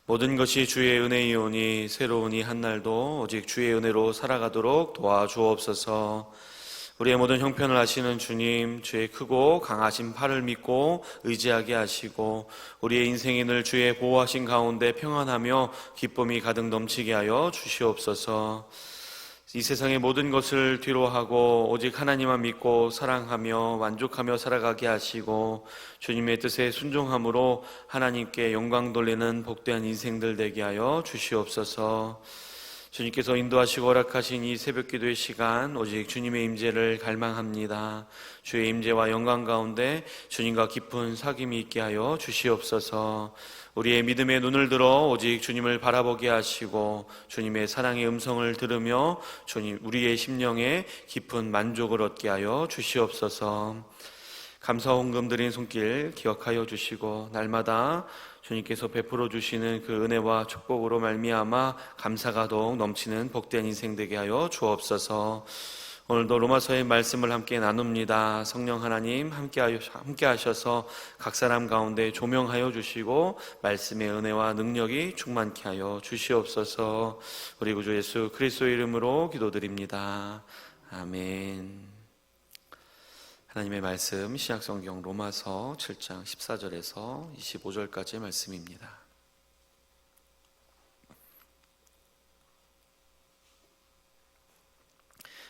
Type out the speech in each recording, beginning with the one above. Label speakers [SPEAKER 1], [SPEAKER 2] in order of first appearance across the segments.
[SPEAKER 1] 모든 것이 주의 은혜이오니 새로운 이 한날도 오직 주의 은혜로 살아가도록 도와주옵소서. 우리의 모든 형편을 아시는 주님, 주의 크고 강하신 팔을 믿고 의지하게 하시고 우리의 인생이 늘 주의 보호하신 가운데 평안하며 기쁨이 가득 넘치게 하여 주시옵소서. 이 세상의 모든 것을 뒤로하고 오직 하나님만 믿고 사랑하며 만족하며 살아가게 하시고 주님의 뜻에 순종함으로 하나님께 영광 돌리는 복되한 인생들 되게 하여 주시옵소서. 주님께서 인도하시고 허락하신 이 새벽기도의 시간 오직 주님의 임재를 갈망합니다. 주의 임재와 영광 가운데 주님과 깊은 사귐이 있게 하여 주시옵소서. 우리의 믿음의 눈을 들어 오직 주님을 바라보게 하시고 주님의 사랑의 음성을 들으며 주님 우리의 심령에 깊은 만족을 얻게 하여 주시옵소서. 감사 헌금 드린 손길 기억하여 주시고 날마다 주님께서 베풀어 주시는 그 은혜와 축복으로 말미암아 감사가 더욱 넘치는 복된 인생 되게 하여 주옵소서. 오늘도 로마서의 말씀을 함께 나눕니다. 성령 하나님 함께 하셔서 각 사람 가운데 조명하여 주시고 말씀의 은혜와 능력이 충만케 하여 주시옵소서. 우리 구주 예수 그리스도의 이름으로 기도드립니다. 아멘. 하나님의 말씀 신약성경 로마서 7장 14절에서 25절까지의 말씀입니다.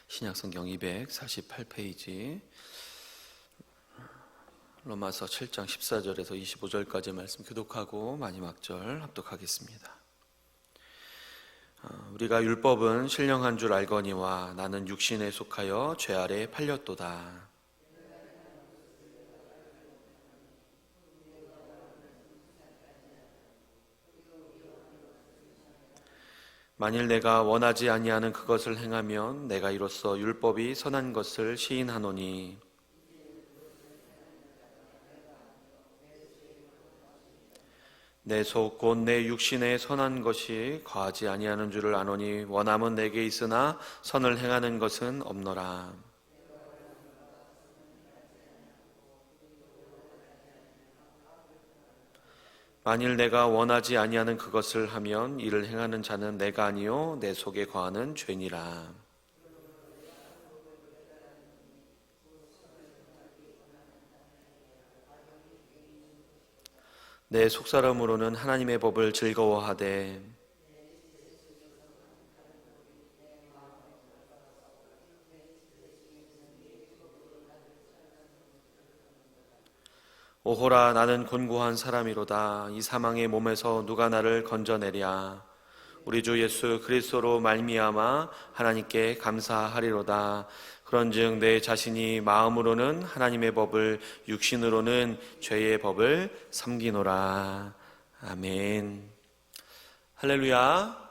[SPEAKER 1] 신약성경 248페이지 로마서 7장 14절에서 25절까지의 말씀 교독하고 마지막 절 합독하겠습니다. 우리가 율법은 신령한 줄 알거니와 나는 육신에 속하여 죄 아래 팔렸도다. 만일 내가 원하지 아니하는 그것을 행하면 내가 이로써 율법이 선한 것을 시인하노니 내 속 곧 내 육신에 선한 것이 거하지 아니하는 줄을 아노니 원함은 내게 있으나 선을 행하는 것은 없노라. 만일 내가 원하지 아니하는 그것을 하면 이를 행하는 자는 내가 아니요 내 속에 거하는 죄니라. 내 속사람으로는 하나님의 법을 즐거워하되 오호라 나는 곤고한 사람이로다. 이 사망의 몸에서 누가 나를 건져내랴. 우리 주 예수 그리스도로 말미암아 하나님께 감사하리로다. 그런즉 내 자신이 마음으로는 하나님의 법을 육신으로는 죄의 법을 섬기노라. 아멘. 할렐루야.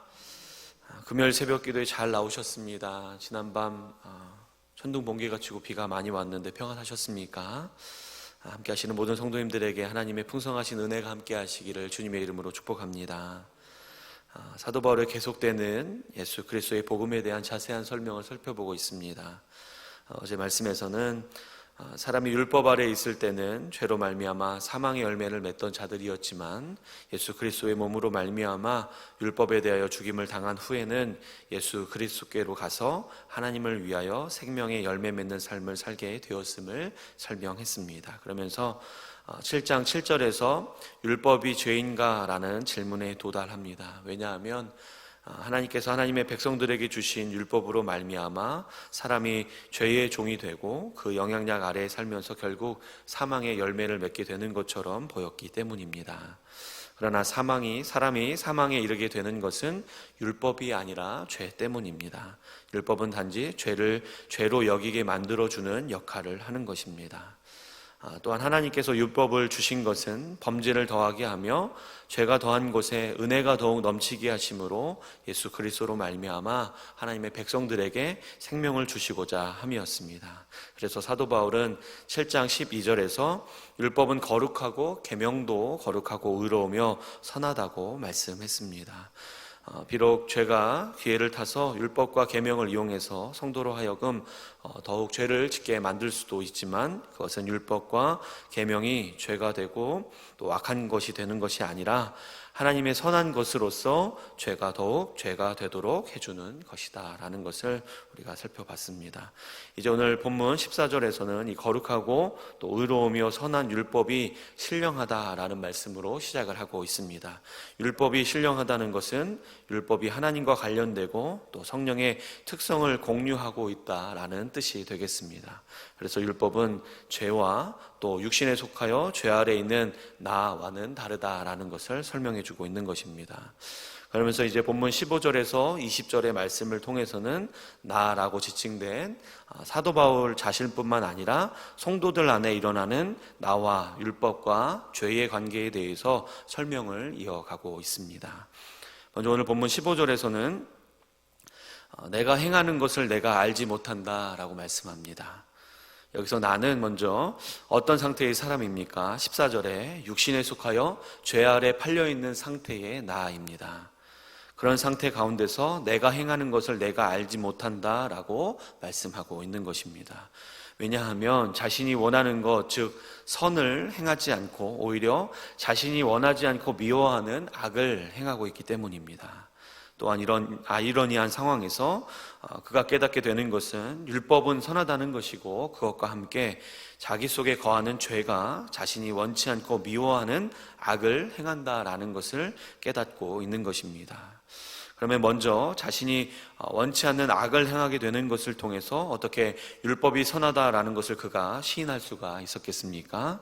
[SPEAKER 1] 금요일 새벽 기도에 잘 나오셨습니다. 지난밤 천둥 번개가 치고 비가 많이 왔는데 평안하셨습니까? 함께 하시는 모든 성도님들에게 하나님의 풍성하신 은혜가 함께 하시기를 주님의 이름으로 축복합니다. 사도 바울의 계속되는 예수 그리스도의 복음에 대한 자세한 설명을 살펴보고 있습니다. 어제 말씀에서는 사람이 율법 아래 있을 때는 죄로 말미암아 사망의 열매를 맺던 자들이었지만 예수 그리스도의 몸으로 말미암아 율법에 대하여 죽임을 당한 후에는 예수 그리스도께로 가서 하나님을 위하여 생명의 열매 맺는 삶을 살게 되었음을 설명했습니다. 그러면서 7장 7절에서 율법이 죄인가? 라는 질문에 도달합니다. 왜냐하면 하나님께서 하나님의 백성들에게 주신 율법으로 말미암아 사람이 죄의 종이 되고 그 영향력 아래에 살면서 결국 사망의 열매를 맺게 되는 것처럼 보였기 때문입니다. 그러나 사람이 사망에 이르게 되는 것은 율법이 아니라 죄 때문입니다. 율법은 단지 죄를 죄로 여기게 만들어주는 역할을 하는 것입니다. 또한 하나님께서 율법을 주신 것은 범죄를 더하게 하며 죄가 더한 곳에 은혜가 더욱 넘치게 하심으로 예수 그리스도로 말미암아 하나님의 백성들에게 생명을 주시고자 함이었습니다. 그래서 사도 바울은 7장 12절에서 율법은 거룩하고 계명도 거룩하고 의로우며 선하다고 말씀했습니다. 비록 죄가 기회를 타서 율법과 계명을 이용해서 성도로 하여금 더욱 죄를 짓게 만들 수도 있지만 그것은 율법과 계명이 죄가 되고 또 악한 것이 되는 것이 아니라 하나님의 선한 것으로서 죄가 더욱 죄가 되도록 해주는 것이다 라는 것을 우리가 살펴봤습니다. 이제 오늘 본문 14절에서는 이 거룩하고 또 의로우며 선한 율법이 신령하다라는 말씀으로 시작을 하고 있습니다. 율법이 신령하다는 것은 율법이 하나님과 관련되고 또 성령의 특성을 공유하고 있다라는 뜻이 되겠습니다. 그래서 율법은 죄와 또 육신에 속하여 죄 아래 있는 나와는 다르다라는 것을 설명해 주고 있는 것입니다. 그러면서 이제 본문 15절에서 20절의 말씀을 통해서는 나라고 지칭된 사도 바울 자신뿐만 아니라 성도들 안에 일어나는 나와 율법과 죄의 관계에 대해서 설명을 이어가고 있습니다. 먼저 오늘 본문 15절에서는 내가 행하는 것을 내가 알지 못한다 라고 말씀합니다. 여기서 나는 먼저 어떤 상태의 사람입니까? 14절에 육신에 속하여 죄 아래 팔려있는 상태의 나입니다. 그런 상태 가운데서 내가 행하는 것을 내가 알지 못한다 라고 말씀하고 있는 것입니다. 왜냐하면 자신이 원하는 것, 즉 선을 행하지 않고 오히려 자신이 원하지 않고 미워하는 악을 행하고 있기 때문입니다. 또한 이런 아이러니한 상황에서 그가 깨닫게 되는 것은 율법은 선하다는 것이고 그것과 함께 자기 속에 거하는 죄가 자신이 원치 않고 미워하는 악을 행한다라는 것을 깨닫고 있는 것입니다. 그러면 먼저 자신이 원치 않는 악을 행하게 되는 것을 통해서 어떻게 율법이 선하다라는 것을 그가 시인할 수가 있었겠습니까?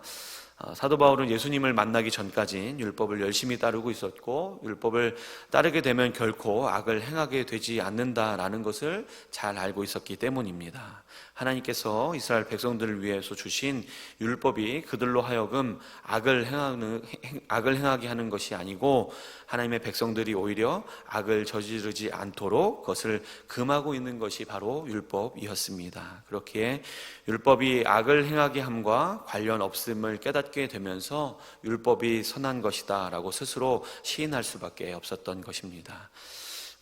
[SPEAKER 1] 사도 바울은 예수님을 만나기 전까진 율법을 열심히 따르고 있었고 율법을 따르게 되면 결코 악을 행하게 되지 않는다라는 것을 잘 알고 있었기 때문입니다. 하나님께서 이스라엘 백성들을 위해서 주신 율법이 그들로 하여금 악을 행하게 하는 것이 아니고 하나님의 백성들이 오히려 악을 저지르지 않도록 그것을 금하고 있는 것이 바로 율법이었습니다. 그렇기에 율법이 악을 행하게 함과 관련 없음을 깨닫게 되면서 율법이 선한 것이다 라고 스스로 시인할 수밖에 없었던 것입니다.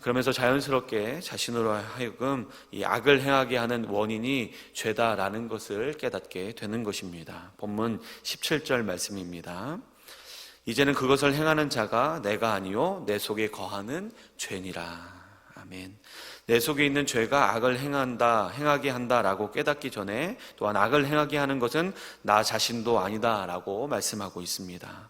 [SPEAKER 1] 그러면서 자연스럽게 자신으로 하여금 이 악을 행하게 하는 원인이 죄다라는 것을 깨닫게 되는 것입니다. 본문 17절 말씀입니다. 이제는 그것을 행하는 자가 내가 아니요 내 속에 거하는 죄니라. 아멘. 내 속에 있는 죄가 악을 행하게 한다라고 깨닫기 전에 또한 악을 행하게 하는 것은 나 자신도 아니다라고 말씀하고 있습니다.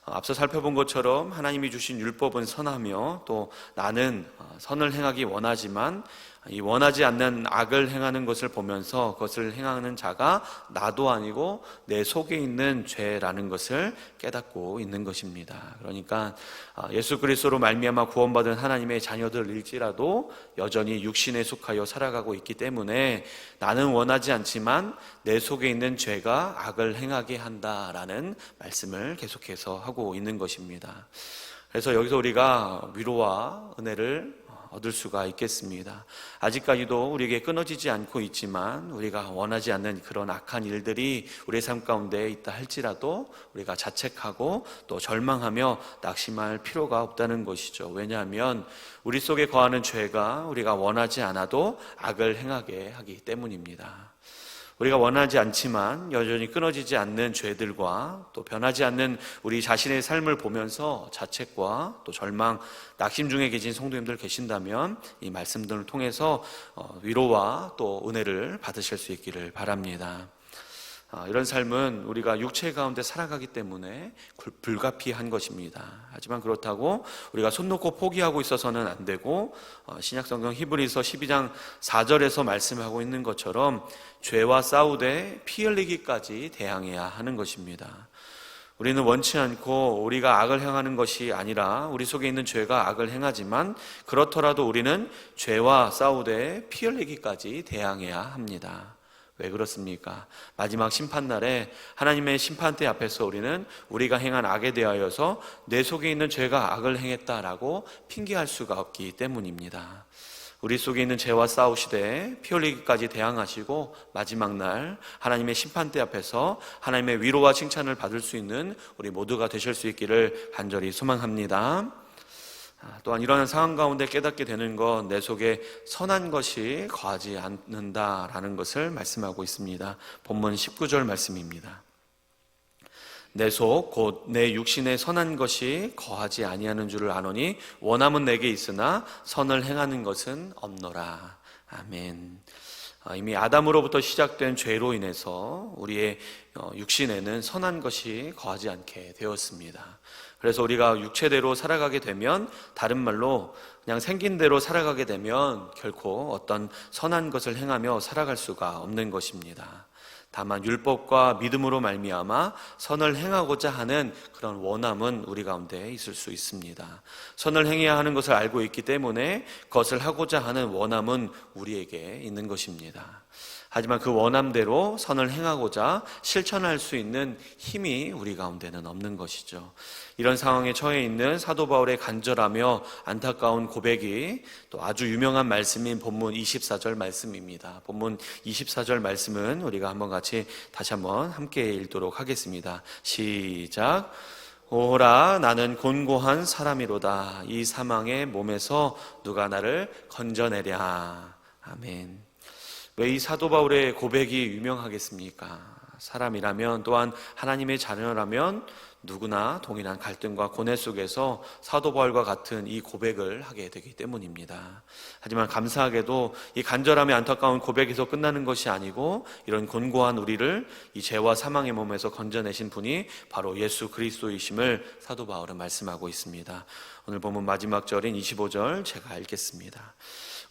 [SPEAKER 1] 앞서 살펴본 것처럼 하나님이 주신 율법은 선하며 또 나는 선을 행하기 원하지만 이 원하지 않는 악을 행하는 것을 보면서 그것을 행하는 자가 나도 아니고 내 속에 있는 죄라는 것을 깨닫고 있는 것입니다. 그러니까 예수 그리스도로 말미암아 구원받은 하나님의 자녀들일지라도 여전히 육신에 속하여 살아가고 있기 때문에 나는 원하지 않지만 내 속에 있는 죄가 악을 행하게 한다라는 말씀을 계속해서 하고 있는 것입니다. 그래서 여기서 우리가 위로와 은혜를 얻을 수가 있겠습니다. 아직까지도 우리에게 끊어지지 않고 있지만 우리가 원하지 않는 그런 악한 일들이 우리의 삶 가운데 있다 할지라도 우리가 자책하고 또 절망하며 낙심할 필요가 없다는 것이죠. 왜냐하면 우리 속에 거하는 죄가 우리가 원하지 않아도 악을 행하게 하기 때문입니다. 우리가 원하지 않지만 여전히 끊어지지 않는 죄들과 또 변하지 않는 우리 자신의 삶을 보면서 자책과 또 절망, 낙심 중에 계신 성도님들 계신다면 이 말씀들을 통해서 위로와 또 은혜를 받으실 수 있기를 바랍니다. 이런 삶은 우리가 육체 가운데 살아가기 때문에 불가피한 것입니다. 하지만 그렇다고 우리가 손 놓고 포기하고 있어서는 안 되고 신약성경 히브리서 12장 4절에서 말씀하고 있는 것처럼 죄와 싸우되 피 흘리기까지 대항해야 하는 것입니다. 우리는 원치 않고 우리가 악을 행하는 것이 아니라 우리 속에 있는 죄가 악을 행하지만 그렇더라도 우리는 죄와 싸우되 피 흘리기까지 대항해야 합니다. 왜 그렇습니까? 마지막 심판날에 하나님의 심판대 앞에서 우리는 우리가 행한 악에 대하여서 내 속에 있는 죄가 악을 행했다라고 핑계할 수가 없기 때문입니다. 우리 속에 있는 죄와 싸우시되 피 흘리기까지 대항하시고 마지막 날 하나님의 심판대 앞에서 하나님의 위로와 칭찬을 받을 수 있는 우리 모두가 되실 수 있기를 간절히 소망합니다. 또한 이러한 상황 가운데 깨닫게 되는 것, 내 속에 선한 것이 거하지 않는다라는 것을 말씀하고 있습니다. 본문 19절 말씀입니다. 내 속 곧 내 육신에 선한 것이 거하지 아니하는 줄을 아노니 원함은 내게 있으나 선을 행하는 것은 없노라. 아멘. 이미 아담으로부터 시작된 죄로 인해서 우리의 육신에는 선한 것이 거하지 않게 되었습니다. 그래서 우리가 육체대로 살아가게 되면, 다른 말로 그냥 생긴 대로 살아가게 되면 결코 어떤 선한 것을 행하며 살아갈 수가 없는 것입니다. 다만 율법과 믿음으로 말미암아 선을 행하고자 하는 그런 원함은 우리 가운데 있을 수 있습니다. 선을 행해야 하는 것을 알고 있기 때문에 그것을 하고자 하는 원함은 우리에게 있는 것입니다. 하지만 그 원함대로 선을 행하고자 실천할 수 있는 힘이 우리 가운데는 없는 것이죠. 이런 상황에 처해 있는 사도 바울의 간절하며 안타까운 고백이 또 아주 유명한 말씀인 본문 24절 말씀입니다. 본문 24절 말씀은 우리가 한번 같이 다시 한번 함께 읽도록 하겠습니다. 시작. 오라 나는 곤고한 사람이로다. 이 사망의 몸에서 누가 나를 건져내랴. 아멘. 왜 이 사도 바울의 고백이 유명하겠습니까? 사람이라면, 또한 하나님의 자녀라면 누구나 동일한 갈등과 고뇌 속에서 사도 바울과 같은 이 고백을 하게 되기 때문입니다. 하지만 감사하게도 이 간절함이 안타까운 고백에서 끝나는 것이 아니고, 이런 곤고한 우리를 이 죄와 사망의 몸에서 건져내신 분이 바로 예수 그리스도이심을 사도 바울은 말씀하고 있습니다. 오늘 본문 마지막 절인 25절 제가 읽겠습니다.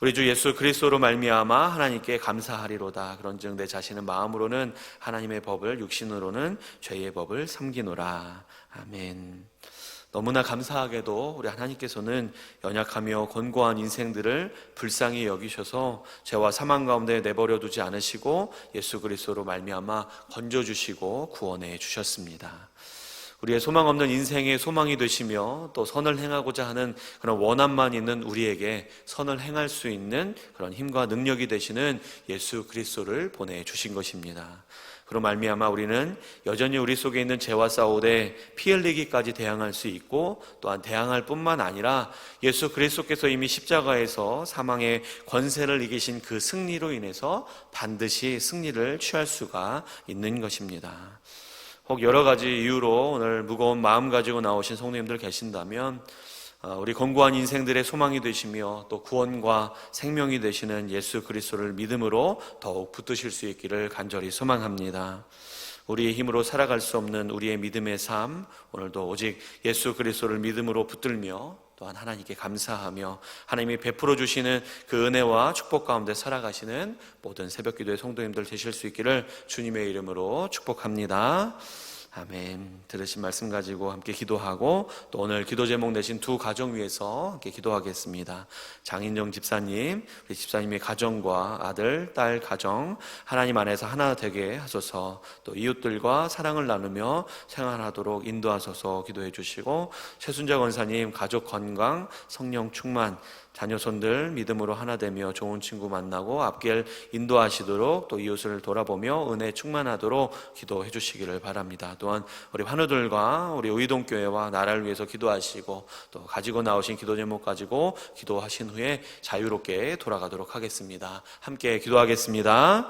[SPEAKER 1] 우리 주 예수 그리스도로 말미암아 하나님께 감사하리로다. 그런즉 내 자신은 마음으로는 하나님의 법을, 육신으로는 죄의 법을 섬기노라. 아멘. 너무나 감사하게도 우리 하나님께서는 연약하며 곤고한 인생들을 불쌍히 여기셔서 죄와 사망 가운데 내버려 두지 않으시고 예수 그리스도로 말미암아 건져주시고 구원해 주셨습니다. 우리의 소망 없는 인생의 소망이 되시며, 또 선을 행하고자 하는 그런 원함만 있는 우리에게 선을 행할 수 있는 그런 힘과 능력이 되시는 예수 그리스도를 보내주신 것입니다. 그로 말미암아 우리는 여전히 우리 속에 있는 죄와 싸우되 피 흘리기까지 대항할 수 있고, 또한 대항할 뿐만 아니라 예수 그리스도께서 이미 십자가에서 사망의 권세를 이기신 그 승리로 인해서 반드시 승리를 취할 수가 있는 것입니다. 혹 여러 가지 이유로 오늘 무거운 마음 가지고 나오신 성도님들 계신다면, 우리 곤고한 인생들의 소망이 되시며 또 구원과 생명이 되시는 예수 그리스도를 믿음으로 더욱 붙드실 수 있기를 간절히 소망합니다. 우리의 힘으로 살아갈 수 없는 우리의 믿음의 삶, 오늘도 오직 예수 그리스도를 믿음으로 붙들며 또한 하나님께 감사하며 하나님이 베풀어 주시는 그 은혜와 축복 가운데 살아가시는 모든 새벽기도의 성도님들 되실 수 있기를 주님의 이름으로 축복합니다. 아멘. 들으신 말씀 가지고 함께 기도하고, 또 오늘 기도 제목 내신 두 가정 위해서 함께 기도하겠습니다. 장인정 집사님, 우리 집사님의 가정과 아들, 딸 가정 하나님 안에서 하나 되게 하소서, 또 이웃들과 사랑을 나누며 생활하도록 인도하소서 기도해 주시고, 최순자 권사님 가족 건강, 성령 충만, 자녀손들 믿음으로 하나 되며 좋은 친구 만나고 앞길 인도하시도록, 또 이웃을 돌아보며 은혜 충만하도록 기도해 주시기를 바랍니다. 또한 우리 환우들과 우리 의동교회와 나라를 위해서 기도하시고, 또 가지고 나오신 기도 제목 가지고 기도하신 후에 자유롭게 돌아가도록 하겠습니다. 함께 기도하겠습니다.